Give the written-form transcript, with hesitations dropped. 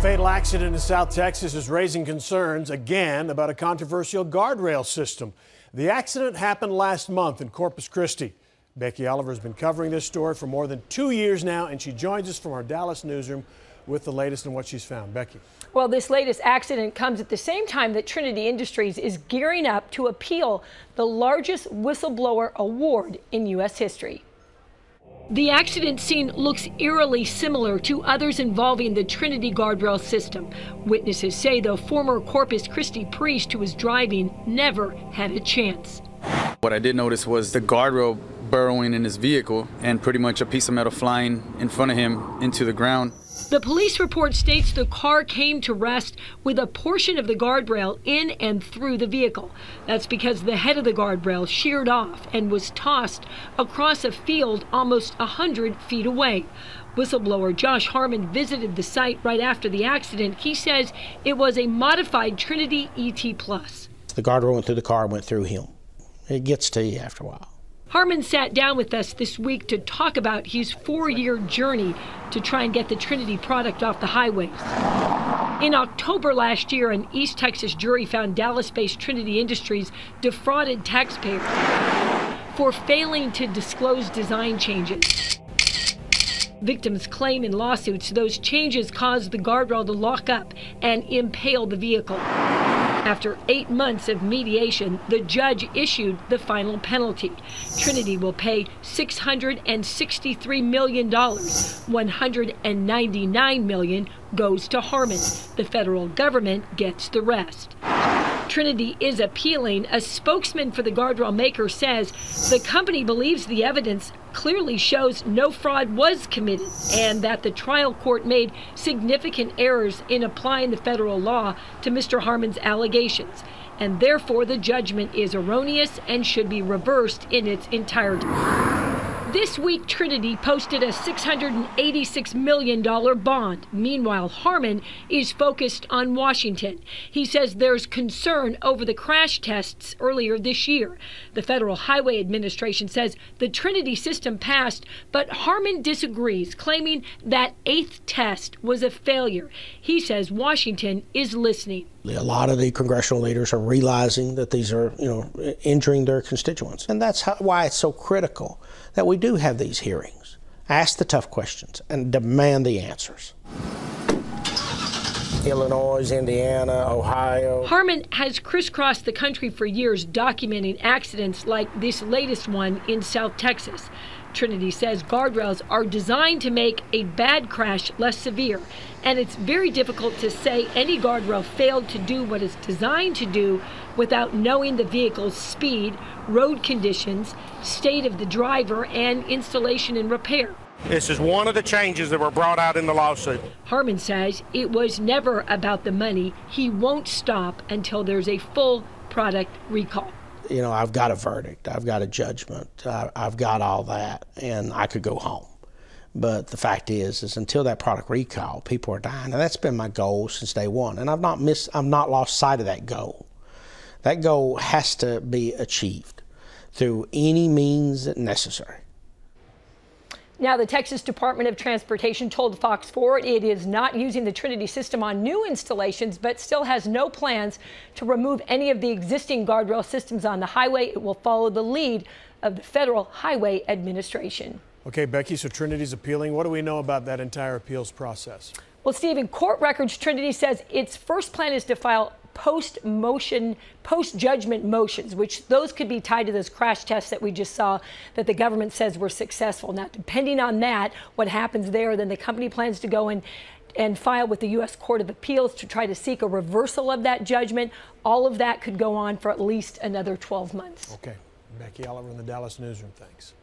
Fatal accident in South Texas is raising concerns again about a controversial guardrail system. The accident happened last month in Corpus Christi. Becky Oliver has been covering this story for more than 2 years now, and she joins us from our Dallas newsroom with the latest on what she's found. Becky. Well, this latest accident comes at the same time that Trinity Industries is gearing up to appeal the largest whistleblower award in U.S. history. The accident scene looks eerily similar to others involving the Trinity guardrail system. Witnesses say the former Corpus Christi priest who was driving never had a chance. What I did notice was the guardrail burrowing in his vehicle and pretty much a piece of metal flying in front of him into the ground. The police report states the car came to rest with a portion of the guardrail in and through the vehicle. That's because the head of the guardrail sheared off and was tossed across a field almost 100 feet away. Whistleblower Josh Harmon visited the site right after the accident. He says it was a modified Trinity ET+. The guardrail went through the car, went through him. It gets to you after a while. Harmon sat down with us this week to talk about his 4-year journey to try and get the Trinity product off the highways. In October last year, an East Texas jury found Dallas-based Trinity Industries defrauded taxpayers for failing to disclose design changes. Victims claim in lawsuits those changes caused the guardrail to lock up and impale the vehicle. After 8 months of mediation, the judge issued the final penalty. Trinity will pay $663 million. $199 million goes to Harmon. The federal government gets the rest. Trinity is appealing. A spokesman for the guardrail maker says the company believes the evidence clearly shows no fraud was committed and that the trial court made significant errors in applying the federal law to Mr. Harmon's allegations, and therefore the judgment is erroneous and should be reversed in its entirety. This week, Trinity posted a $686 million bond. Meanwhile, Harmon is focused on Washington. He says there's concern over the crash tests earlier this year. The Federal Highway Administration says the Trinity system passed, but Harmon disagrees, claiming that 8th test was a failure. He says Washington is listening. A lot of the congressional leaders are realizing that these are, injuring their constituents. And that's why it's so critical that we do have these hearings. Ask the tough questions and demand the answers. Illinois, Indiana, Ohio. Harmon has crisscrossed the country for years documenting accidents like this latest one in South Texas. Trinity says guardrails are designed to make a bad crash less severe, and it's very difficult to say any guardrail failed to do what it's designed to do without knowing the vehicle's speed, road conditions, state of the driver, and installation and repair. This is one of the changes that were brought out in the lawsuit. Harmon says it was never about the money. He won't stop until there's a full product recall. I've got a verdict, I've got a judgment, I've got all that, and I could go home. But the fact is until that product recall, people are dying, and that's been my goal since day one. And I've not lost sight of that goal. That goal has to be achieved through any means necessary. Now, the Texas Department of Transportation told Fox 4 it is not using the Trinity system on new installations, but still has no plans to remove any of the existing guardrail systems on the highway. It will follow the lead of the Federal Highway Administration. Okay, Becky, so Trinity's appealing. What do we know about that entire appeals process? Well, Steve, in court records, Trinity says its first plan is to file post-judgment motions, which those could be tied to those crash tests that we just saw that the government says were successful. Now, depending on that, what happens there, then the company plans to go in and file with the U.S. Court of Appeals to try to seek a reversal of that judgment. All of that could go on for at least another 12 months. Okay. Becky Oliver in the Dallas newsroom. Thanks.